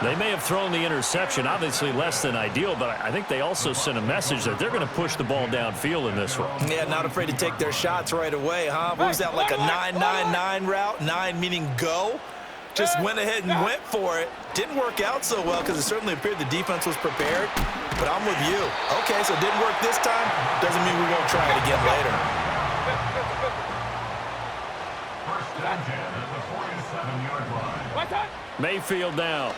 They may have thrown the interception, obviously less than ideal, but I think they also sent a message that they're going to push the ball downfield in this one. Yeah, not afraid to take their shots right away, huh? What was that, like a 9-9-9 route? 9 meaning go? Just went ahead and went for it. Didn't work out so well because it certainly appeared the defense was prepared. But I'm with you. Okay, so it didn't work this time. Doesn't mean we won't try it again later. First down at the 47-yard line. Mayfield now.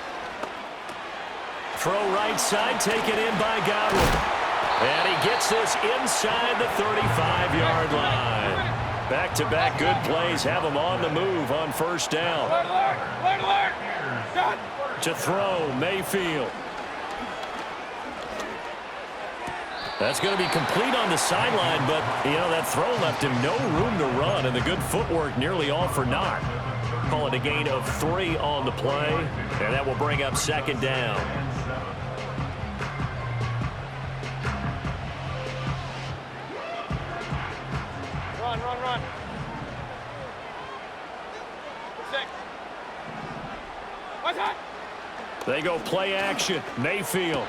Throw right side, taken in by Godwin. And he gets this inside the 35-yard line. Back-to-back good plays have him on the move on first down. To throw, Mayfield. That's going to be complete on the sideline, but, that throw left him no room to run, and the good footwork nearly all for naught. Call it a gain of 3 on the play, and that will bring up second down. Run. 6. What's that? They go play action. Mayfield.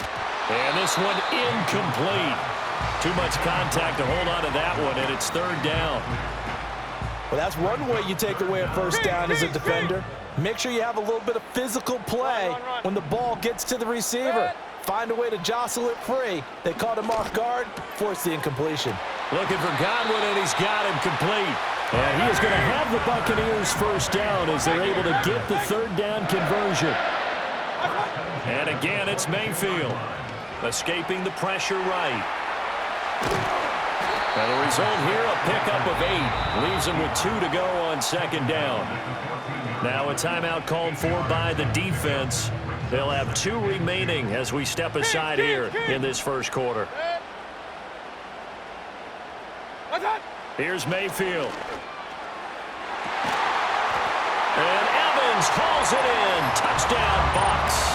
And this one incomplete. Too much contact to hold on to that one, and it's third down. Well, that's one way you take away a first down as a defender. Make sure you have a little bit of physical play when the ball gets to the receiver. Find a way to jostle it free. They caught him off guard, forced the incompletion. Looking for Godwin, and he's got him complete. And he is going to have the Buccaneers first down as they're able to get the third down conversion. And again, it's Mayfield. Escaping the pressure right. And the result here, a pickup of 8. Leaves him with 2 to go on second down. Now a timeout called for by the defense. They'll have 2 remaining as we step aside here in this first quarter. Here's Mayfield. And Evans calls it in. Touchdown, Bucs.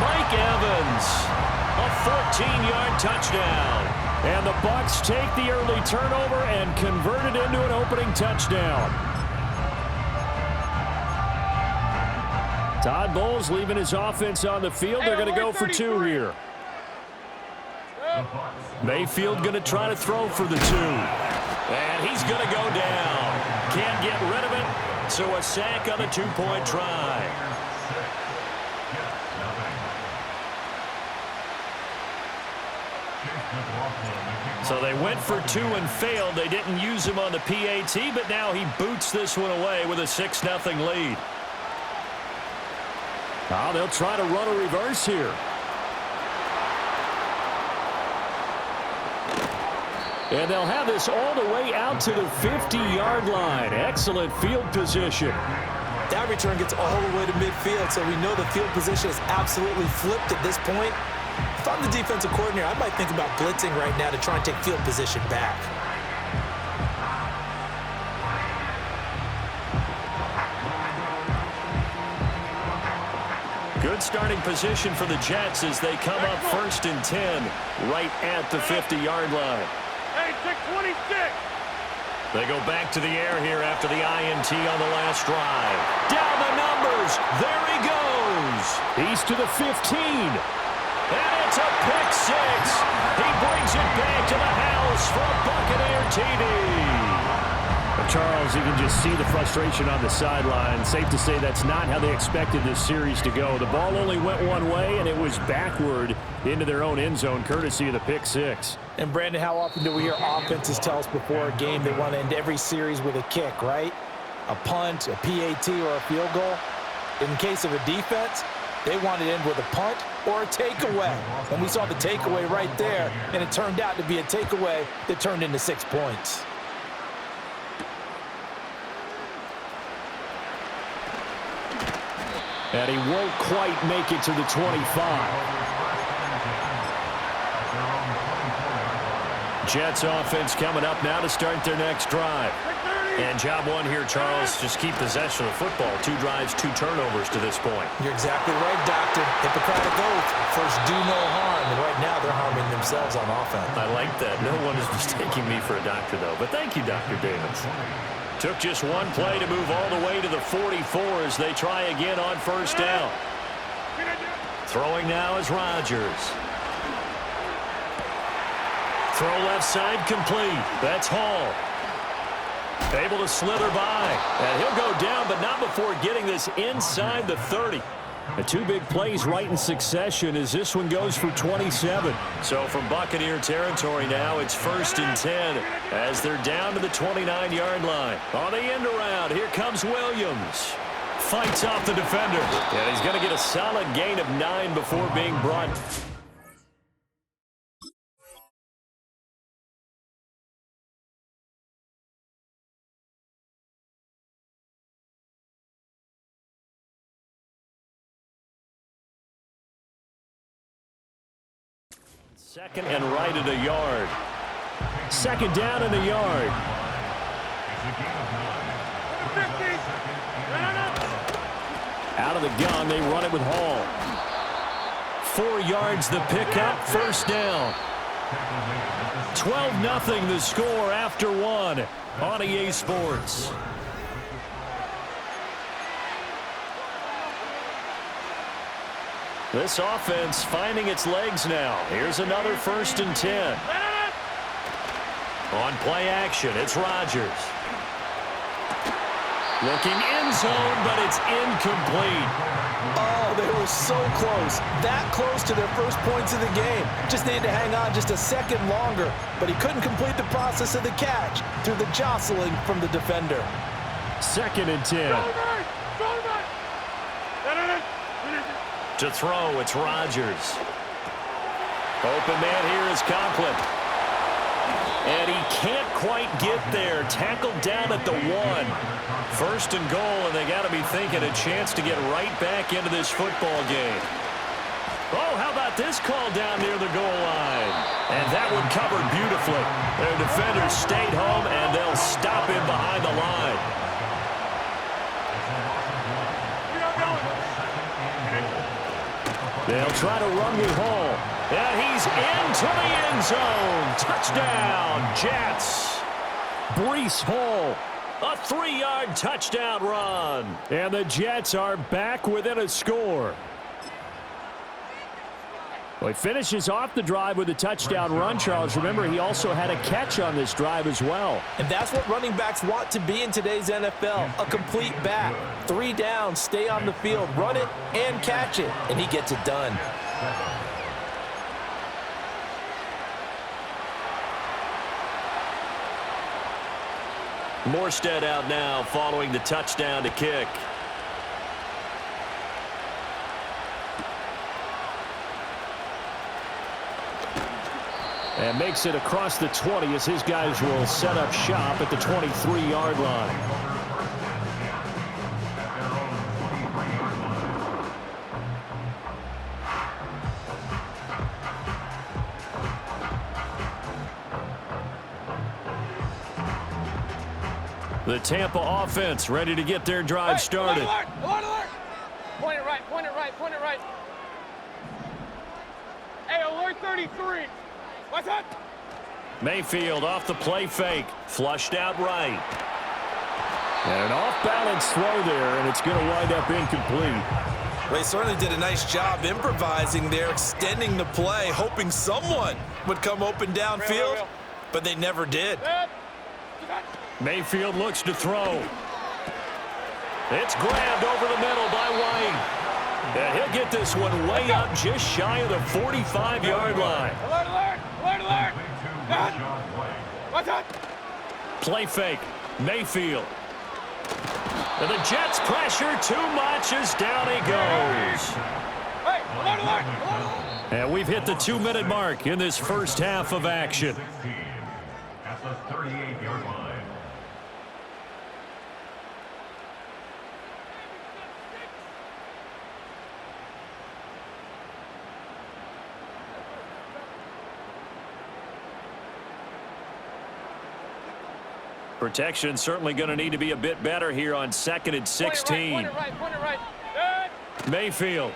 Mike Evans, a 14-yard touchdown. And the Bucs take the early turnover and convert it into an opening touchdown. Todd Bowles leaving his offense on the field. They're going to go for 2 here. Mayfield going to try to throw for the 2. And he's going to go down. Can't get rid of it, so a sack on a 2-point try. So they went for 2 and failed. They didn't use him on the PAT, but now he boots this one away with a 6-0 lead. Now they'll try to run a reverse here. And they'll have this all the way out to the 50-yard line. Excellent field position. That return gets all the way to midfield, so we know the field position is absolutely flipped at this point. If I'm the defensive coordinator, I might think about blitzing right now to try and take field position back. Good starting position for the Jets as they come up 1st and 10 right at the 50-yard line. Hey, 626. They go back to the air here after the INT on the last drive. Down the numbers. There he goes. He's to the 15. And it's a pick 6. He brings it back to the house for a Buccaneer TD. Charles, you can just see the frustration on the sideline. Safe to say that's not how they expected this series to go. The ball only went one way, and it was backward into their own end zone, courtesy of the pick 6. And, Brandon, how often do we hear offenses tell us before a game they want to end every series with a kick, right? A punt, a PAT, or a field goal. In case of a defense, they want to end with a punt or a takeaway. And we saw the takeaway right there, and it turned out to be a takeaway that turned into 6 points. And he won't quite make it to the 25. Jets offense coming up now to start their next drive. And job 1 here, Charles, just keep possession of the football. 2 drives, 2 turnovers to this point. You're exactly right, Doctor. Hippocratic oath. First, do no harm. And right now, they're harming themselves on offense. I like that. No one is mistaking me for a doctor, though. But thank you, Dr. Davis. Took just one play to move all the way to the 44 as they try again on first down. Throwing now is Rodgers. Throw left side complete. That's Hall. Able to slither by. And he'll go down, but not before getting this inside the 30. The two big plays right in succession as this one goes for 27. So from Buccaneer territory now, it's 1st and 10 as they're down to the 29-yard line. On the end around, here comes Williams. Fights off the defender. And he's going to get a solid gain of 9 before being brought. Second and right at a yard. Second down and a yard. Out of the gun, they run it with Hall. 4 yards the pickup, first down. 12-0 the score after 1 on EA Sports. This offense finding its legs now. Here's another 1st and 10. On play action, it's Rodgers. Looking end zone, but it's incomplete. Oh, they were so close. That close to their first points of the game. Just needed to hang on just a second longer, but he couldn't complete the process of the catch through the jostling from the defender. 2nd and 10. To throw, it's Rodgers. Open man here is Conklin. And he can't quite get there. Tackled down at the 1. 1st and goal, and they got to be thinking a chance to get right back into this football game. Oh, how about this call down near the goal line? And that one covered beautifully. Their defenders stayed home, and they'll stop him behind the line. They'll try to run with Hall. And he's into the end zone. Touchdown, Jets. Breece Hall, a 3-yard touchdown run. And the Jets are back within a score. Well, he finishes off the drive with a touchdown run, Charles. Remember, he also had a catch on this drive as well. And that's what running backs want to be in today's NFL, a complete back. 3 down, stay on the field, run it, and catch it. And he gets it done. Morstead out now following the touchdown to kick. And makes it across the 20 as his guys will set up shop at the 23-yard line. The Tampa offense ready to get their drive started. Alert, alert, alert. Point it right, point it right, point it right. Hey, alert 33. What's up? Mayfield off the play fake. Flushed out right. And an off-balance throw there, and it's going to wind up incomplete. They certainly did a nice job improvising there, extending the play, hoping someone would come open downfield, but they never did. Mayfield looks to throw. It's grabbed over the middle by White. And he'll get this one way up just shy of the 45-yard line. Alert, alert, alert, alert. What's up? Play fake. Mayfield. And the Jets pressure too much as down he goes. Hey, alert, alert, alert. And we've hit the 2-minute mark in this first half of action. At the 38-yard line. Protection certainly going to need to be a bit better here on 2nd and 16. Point it right, point it right. Mayfield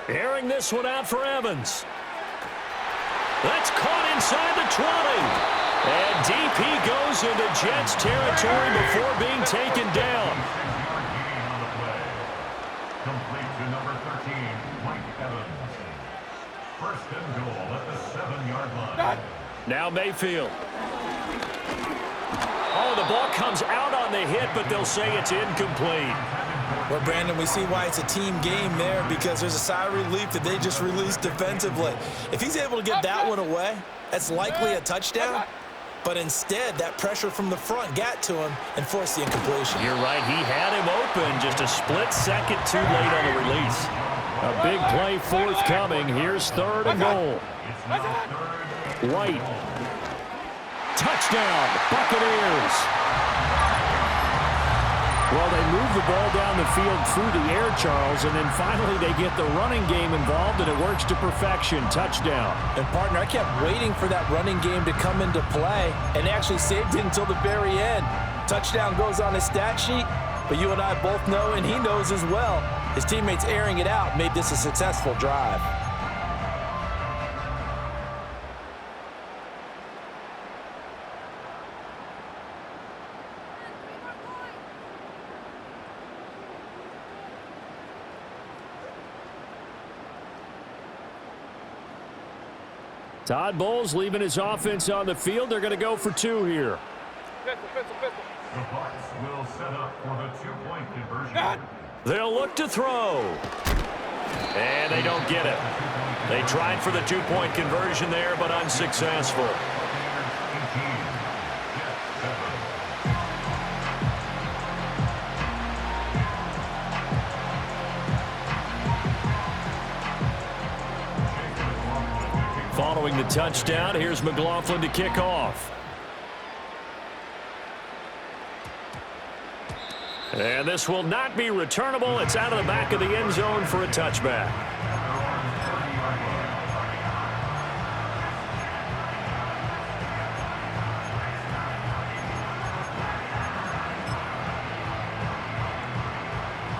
airing this one out for Evans. That's caught inside the 20. And deep he goes into Jets territory before being taken down. Complete to number 13, Mike Evans. First and goal at the 7-yard line. Now Mayfield. Oh, the ball comes out on the hit, but they'll say it's incomplete. Well, Brandon, we see why it's a team game there, because there's a sigh of relief that they just released defensively. If he's able to get that one away, that's likely a touchdown. But instead, that pressure from the front got to him and forced the incompletion. You're right. He had him open just a split second too late on the release. A big play forthcoming. Here's third and goal. White. Touchdown, Buccaneers. Well, they move the ball down the field through the air, Charles, and then finally they get the running game involved, and it works to perfection. Touchdown. And, partner, I kept waiting for that running game to come into play and actually saved it until the very end. Touchdown goes on his stat sheet, but you and I both know, and he knows as well, his teammates airing it out made this a successful drive. Todd Bowles leaving his offense on the field. They're going to go for two here. The Bucs will set up for the two-point conversion. They'll look to throw. And they don't get it. They tried for the two-point conversion there, but unsuccessful. Following the touchdown, here's McLaughlin to kick off. And this will not be returnable. It's out of the back of the end zone for a touchback.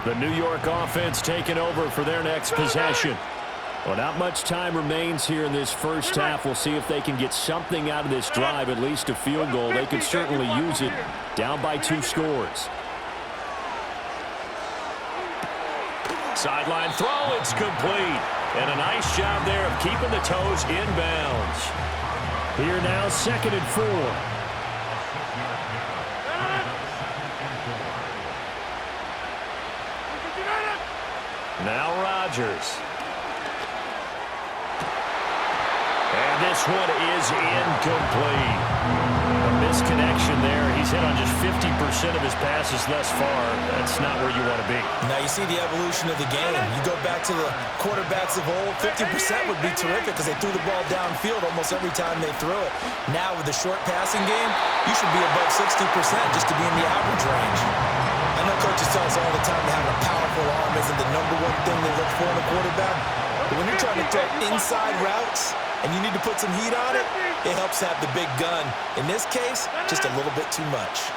The New York offense taking over for their next possession. Well, not much time remains here in this first half. We'll see if they can get something out of this drive, at least a field goal. They could certainly use it, down by 2 scores. Sideline throw, it's complete. And a nice job there of keeping the toes inbounds. Here now, 2nd and 4. Now Rodgers. And this one is incomplete. A misconnection there. He's hit on just 50% of his passes thus far. That's not where you want to be. Now you see the evolution of the game. You go back to the quarterbacks of old, 50% would be terrific because they threw the ball downfield almost every time they threw it. Now with the short passing game, you should be above 60% just to be in the average range. I know coaches tell us all the time that having a powerful arm isn't the #1 thing they look for in a quarterback. But when you're trying to throw inside routes and you need to put some heat on it, it helps have the big gun. In this case, just a little bit too much.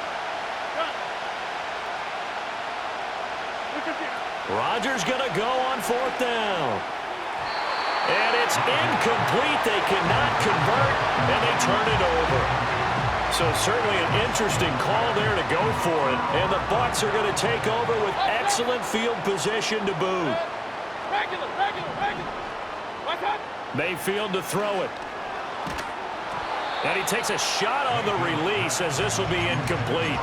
Rodgers going to go on 4th down. And it's incomplete. They cannot convert, and they turn it over. So certainly an interesting call there to go for it. And the Bucs are going to take over with excellent field position to boot. Mayfield to throw it. And he takes a shot on the release as this will be incomplete.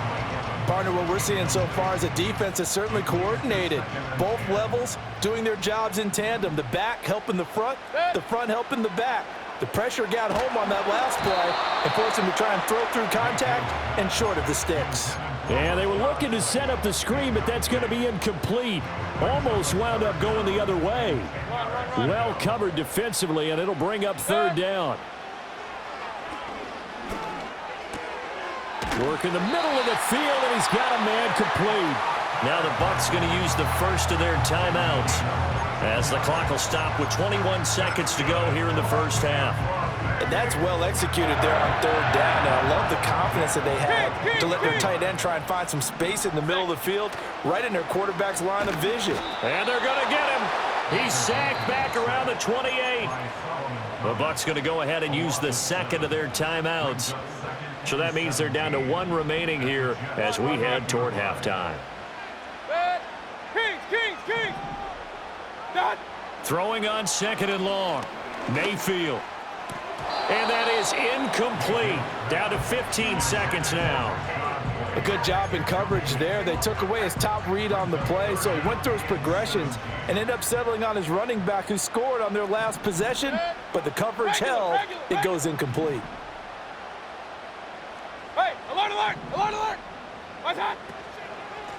Partner, what we're seeing so far is a defense is certainly coordinated. Both levels doing their jobs in tandem. The back helping the front helping the back. The pressure got home on that last play and forced him to try and throw through contact and short of the sticks. Yeah, they were looking to set up the screen, but that's going to be incomplete. Almost wound up going the other way. Well covered defensively, and it'll bring up 3rd down. Work in the middle of the field, and he's got a man complete. Now the Bucs going to use the first of their timeouts as the clock will stop with 21 seconds to go here in the first half. And that's well executed there on 3rd down. And I love the confidence that they had to let their tight end try and find some space in the middle of the field, right in their quarterback's line of vision. And they're going to get him. He's sacked back around the 28. The Bucs going to go ahead and use the second of their timeouts. So that means they're down to one remaining here as we head toward halftime. Kings. Done. Throwing on second and long. Mayfield. And that is incomplete. Down to 15 seconds now. A good job in coverage there. They took away his top read on the play, so he went through his progressions and ended up settling on his running back who scored on their last possession, but the coverage held. It goes incomplete. Hey, alert! What's that?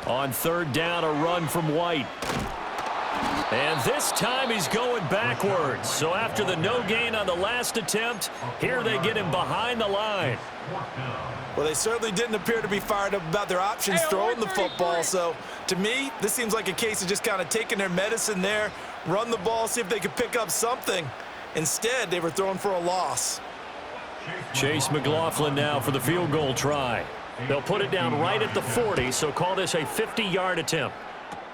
On third down, a run from White. And this time he's going backwards. So after the no gain on the last attempt, here they get him behind the line. Well, they certainly didn't appear to be fired up about their options throwing the football. So to me, this seems like a case of just kind of taking their medicine there, run the ball, see if they could pick up something. Instead, they were throwing for a loss. Chase McLaughlin now for the field goal try. They'll put it down right at the 40, so call this a 50-yard attempt.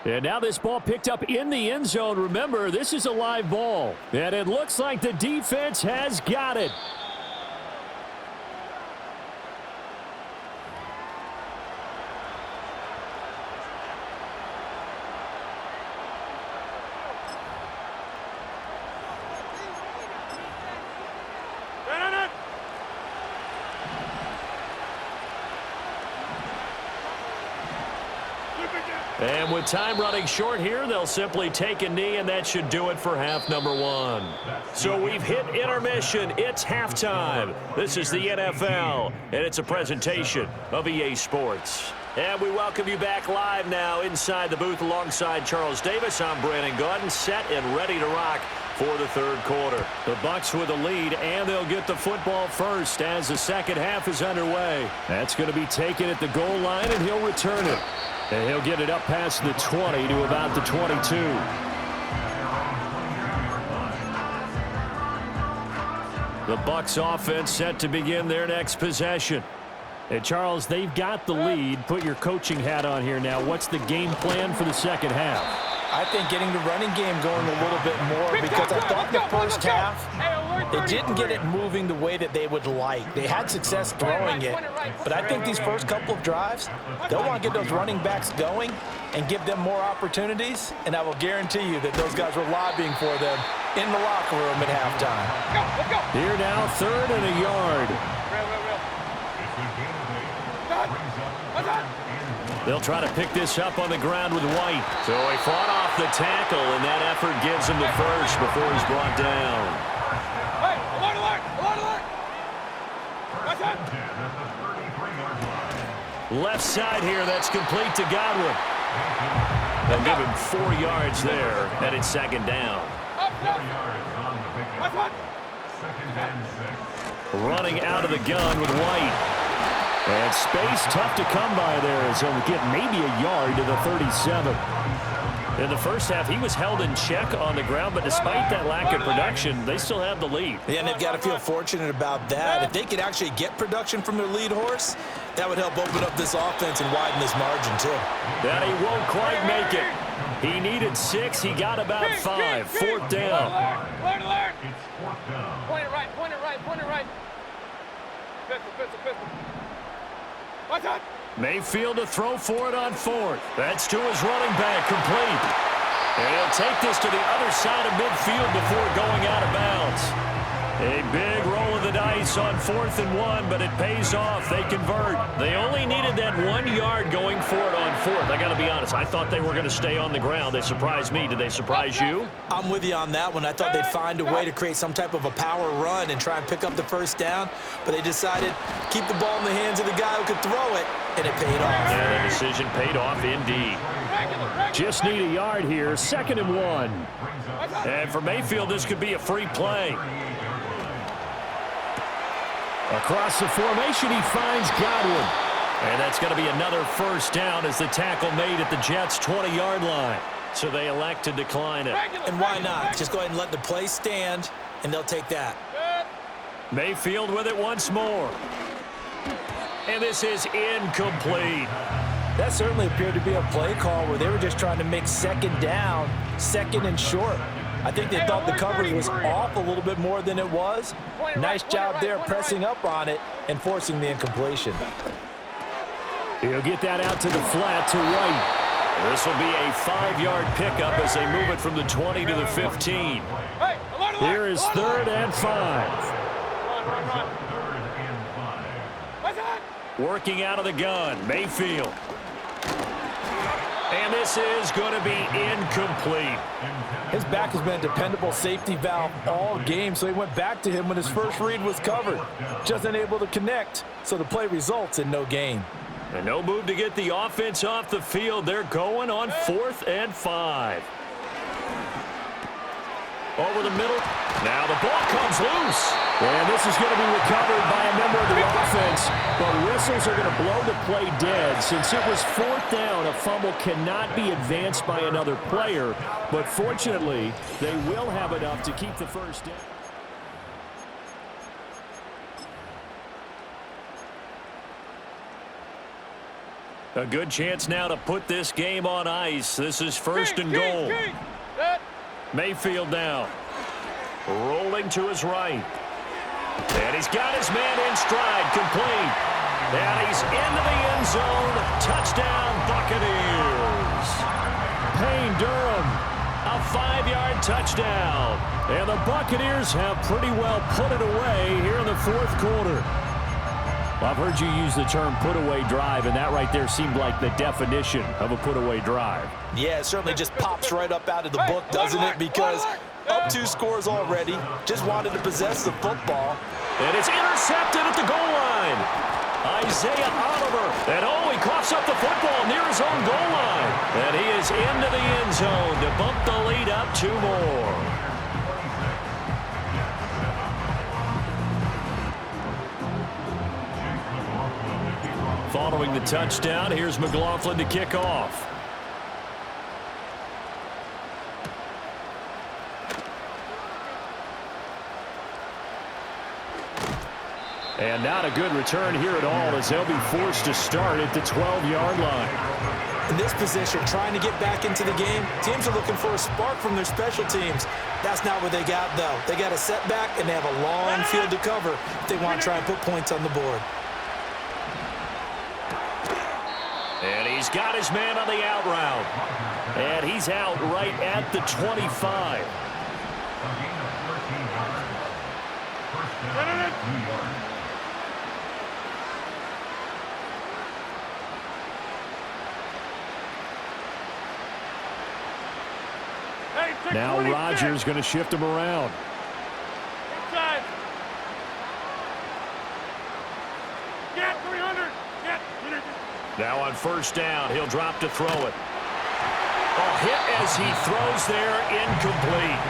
And now this ball picked up in the end zone. Remember, this is a live ball. And it looks like the defense has got it. And with time running short here, they'll simply take a knee, and that should do it for half number one. So we've hit intermission. It's halftime. This is the NFL, and it's a presentation of EA Sports. And we welcome you back live now inside the booth alongside Charles Davis. I'm Brandon Gaudin, set and ready to rock for the third quarter. The Bucs with a lead, and they'll get the football first as the second half is underway. That's going to be taken at the goal line, and he'll return it. And he'll get it up past the 20 to about the 22. The Bucs offense set to begin their next possession. And Charles, they've got the lead. Put your coaching hat on here now. What's the game plan for the second half? I think getting the running game going a little bit more, because I thought the first half they didn't get it moving the way that they would like. They had success throwing it, but I think these first couple of drives, they'll want to get those running backs going and give them more opportunities, and I will guarantee you that those guys were lobbying for them in the locker room at halftime. Let's go. Here now, third and a yard. They'll try to pick this up on the ground with White. So he fought off the tackle, and that effort gives him the first before he's brought down. Hey, alert! What's that? Left side here, that's complete to Godwin. They'll give him 4 yards there, and it's second down. What's that? Running out of the gun with White. And space tough to come by there as he'll get maybe a yard to the 37. In the first half, he was held in check on the ground, but despite that lack of production, they still have the lead. Yeah, and they've got to feel fortunate about that. If they could actually get production from their lead horse, that would help open up this offense and widen this margin too. That he won't quite make it. He needed 6. He got about 5. Fourth down. Alert! Point it right. Pistol. What's that? Mayfield to throw for it on fourth. That's to his running back, complete. And he'll take this to the other side of midfield before going out of bounds. A big roll of the dice on 4th and 1, but it pays off. They convert. They only needed that 1 yard going for it on 4th. I got to be honest, I thought they were going to stay on the ground. They surprised me. Did they surprise you? I'm with you on that one. I thought they'd find a way to create some type of a power run and try and pick up the first down, but they decided keep the ball in the hands of the guy who could throw it, and it paid off. And the decision paid off indeed. Just need a yard here, 2nd and 1. And for Mayfield, this could be a free play. Across the formation, he finds Godwin. And that's going to be another first down as the tackle made at the Jets' 20-yard line. So they elect to decline it. And why not? Just go ahead and let the play stand, and they'll take that. Mayfield with it once more. And this is incomplete. That certainly appeared to be a play call where they were just trying to make second down, second and short. I think they thought the coverage was off a little bit more than it was. Nice job there pressing up on it and forcing the incompletion. He'll get that out to the flat to White. This will be a 5-yard pickup as they move it from the 20 to the 15. Here is 3rd and 5. Working out of the gun, Mayfield. And this is going to be incomplete. His back has been a dependable safety valve all game, so he went back to him when his first read was covered. Just unable to connect, so the play results in no gain. And no move to get the offense off the field. They're going on 4th and 5. Over the middle. Now the ball comes loose. And this is going to be recovered by a member of the offense. But whistles are going to blow the play dead. Since it was 4th down, a fumble cannot be advanced by another player. But fortunately, they will have enough to keep the first down. A good chance now to put this game on ice. This is 1st and goal. Mayfield now. Rolling to his right. And he's got his man in stride, complete. And he's into the end zone. Touchdown, Buccaneers. Payne Durham, a 5-yard touchdown. And the Buccaneers have pretty well put it away here in the 4th quarter. Well, I've heard you use the term put-away drive, and that right there seemed like the definition of a put-away drive. Yeah, it certainly just pops right up out of the book, doesn't it? Because up 2 scores already, just wanted to possess the football. And it's intercepted at the goal line. Isaiah Oliver, and he coughs up the football near his own goal line. And he is into the end zone to bump the lead up 2 more. Following the touchdown, here's McLaughlin to kick off. And not a good return here at all as they'll be forced to start at the 12-yard line. In this position, trying to get back into the game, teams are looking for a spark from their special teams. That's not what they got, though. They got a setback, and they have a long field to cover if they want to try and put points on the board. And he's got his man on the out route. And he's out right at the 25. Now Rodgers going to shift him around. Inside. Get 300. Get. Now on 1st down, he'll drop to throw it. A hit as he throws there, incomplete.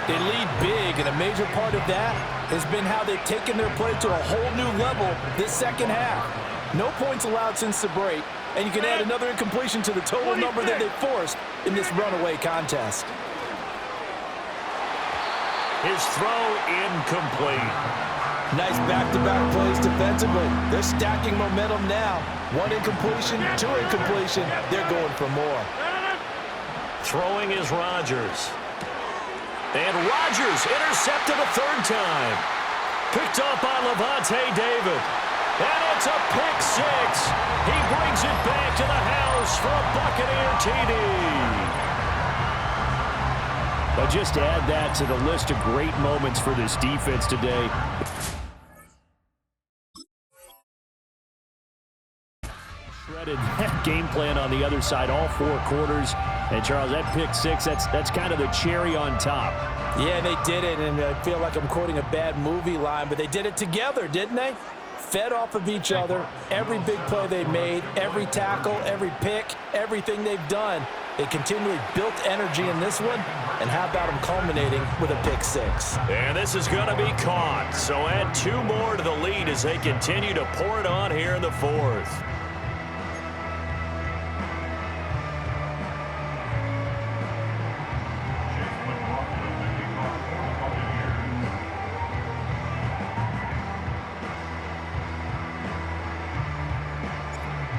They lead big, and a major part of that has been how they've taken their play to a whole new level this second half. No points allowed since the break, and you can add another incompletion to the total number that they forced in this runaway contest. His throw incomplete. Nice back-to-back plays defensively. They're stacking momentum now. 1 incompletion, 2 incompletion. They're going for more. Throwing is Rodgers. And Rodgers intercepted a 3rd time. Picked off by Levante David. And it's a pick 6. He brings it back to the house for a Buccaneer TD. But just add that to the list of great moments for this defense today. Shredded that game plan on the other side all 4 quarters. And, Charles, that pick 6, that's kind of the cherry on top. Yeah, they did it, and I feel like I'm quoting a bad movie line, but they did it together, didn't they? Fed off of each other, every big play they made, every tackle, every pick, everything they've done. They continually built energy in this one, and how about them culminating with a pick 6? And this is going to be caught, so add 2 more to the lead as they continue to pour it on here in the 4th.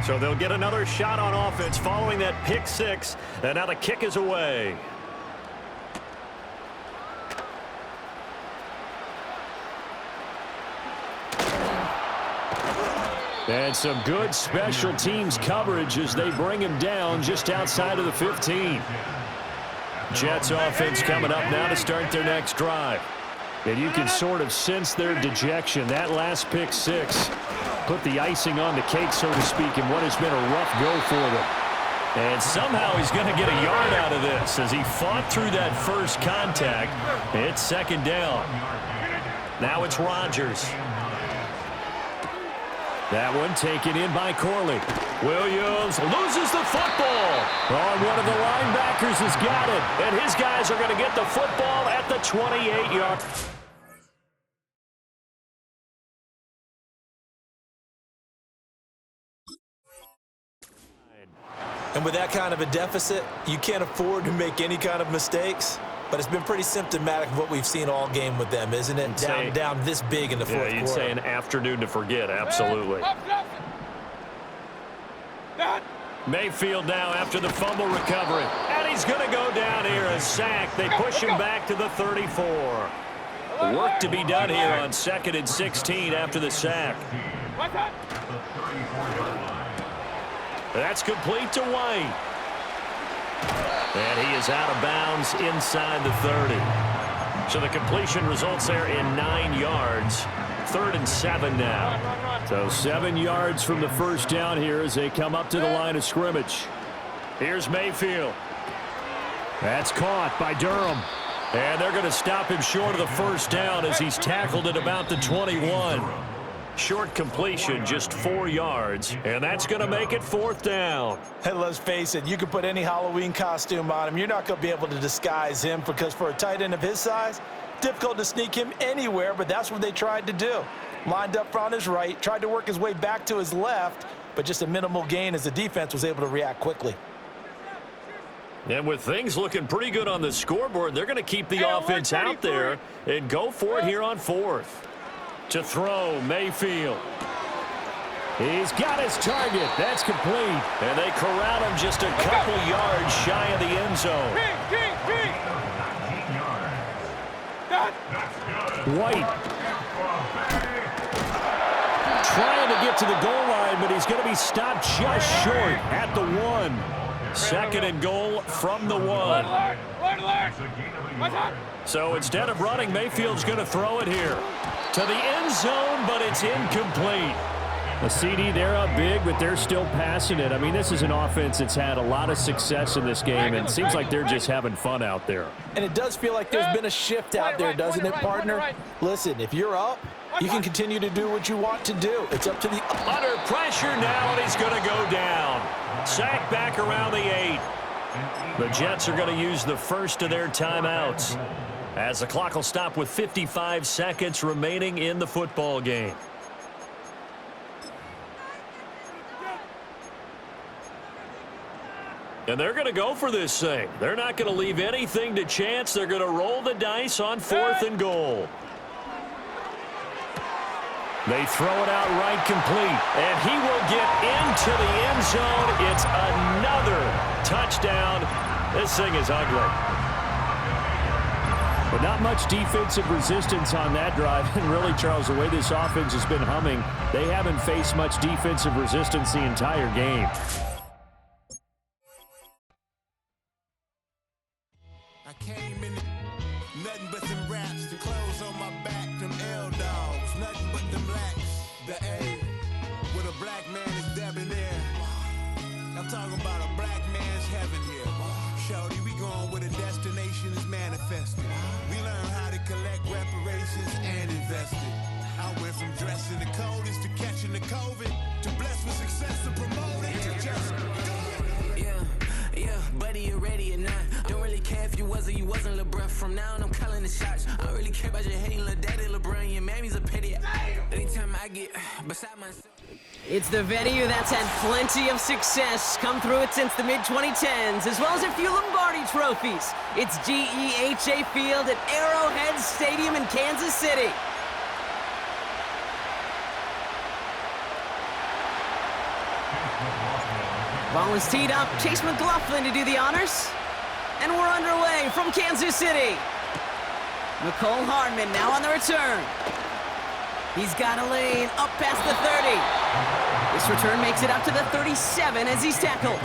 So they'll get another shot on offense following that pick six. And now the kick is away. And some good special teams coverage as they bring him down just outside of the 15. Jets offense coming up now to start their next drive. And you can sort of sense their dejection. That last pick six put the icing on the cake, so to speak, in what has been a rough go for them. And somehow he's going to get a yard out of this as he fought through that first contact. It's second down. Now it's Rodgers. That one taken in by Corley. Williams loses the football. Oh, and one of the linebackers has got it. And his guys are going to get the football at the 28-yard. And with that kind of a deficit, you can't afford to make any kind of mistakes. But it's been pretty symptomatic of what we've seen all game with them, isn't it? Down this big in the fourth quarter. Yeah, you'd say an afternoon to forget, absolutely. Mayfield now after the fumble recovery. And he's going to go down here, a sack. They push him back to the 34. Work to be done here on 2nd and 16 after the sack. That's complete to White. And he is out of bounds inside the 30. So the completion results there in 9 yards. 3rd and 7 now. So 7 yards from the first down here as they come up to the line of scrimmage. Here's Mayfield. That's caught by Durham. And they're going to stop him short of the first down as he's tackled at about the 21. Short completion, just 4 yards, and that's going to make it 4th down. And let's face it, you can put any Halloween costume on him. You're not going to be able to disguise him because for a tight end of his size, difficult to sneak him anywhere, but that's what they tried to do. Lined up on his right, tried to work his way back to his left, but just a minimal gain as the defense was able to react quickly. And with things looking pretty good on the scoreboard, they're going to keep the offense out there and go for it here on 4th. To throw, Mayfield. He's got his target. That's complete. And they corral him just a couple yards shy of the end zone. White. Trying to get to the goal line, but he's going to be stopped just short at the 1. 2nd and goal from the 1. So instead of running, Mayfield's going to throw it here. To the end zone, but it's incomplete. A CD, they're up big, but they're still passing it. I mean, this is an offense that's had a lot of success in this game, and it seems like they're just having fun out there. And it does feel like there's been a shift out there, doesn't it, partner? Listen, if you're up, you can continue to do what you want to do. It's up to the... Under pressure now, and he's going to go down. Sack back around the 8. The Jets are going to use the first of their timeouts, as the clock will stop with 55 seconds remaining in the football game. And they're going to go for this thing. They're not going to leave anything to chance. They're going to roll the dice on 4th and goal. They throw it out right complete, and he will get into the end zone. It's another touchdown. This thing is ugly. But not much defensive resistance on that drive. And really, Charles, the way this offense has been humming, they haven't faced much defensive resistance the entire game. I came in nothing but some raps, the clothes on my back, them L-dogs, nothing but them blacks. The A, with a black man is debonair. I'm talking about a black man's heaven here. Shorty, we going where the destination is manifested. We learn how to collect reparations and invest it. I went from dressing the coldest to catching the COVID, to blessed with success to promote it, to just Yeah, buddy, you ready or not? Don't really care if you was or you wasn't LeBron. From now on, I'm calling the shots. I don't really care about your hating little daddy LeBron. Your mammy's a pity. Anytime I get beside myself. It's the venue that's had plenty of success come through it since the mid-2010s, as well as a few Lombardi trophies. It's GEHA Field at Arrowhead Stadium in Kansas City. Ball is teed up. Chase McLaughlin to do the honors. And we're underway from Kansas City. Nicole Hardman now on the return. He's got a lane up past the 30. This return makes it out to the 37 as he's tackled.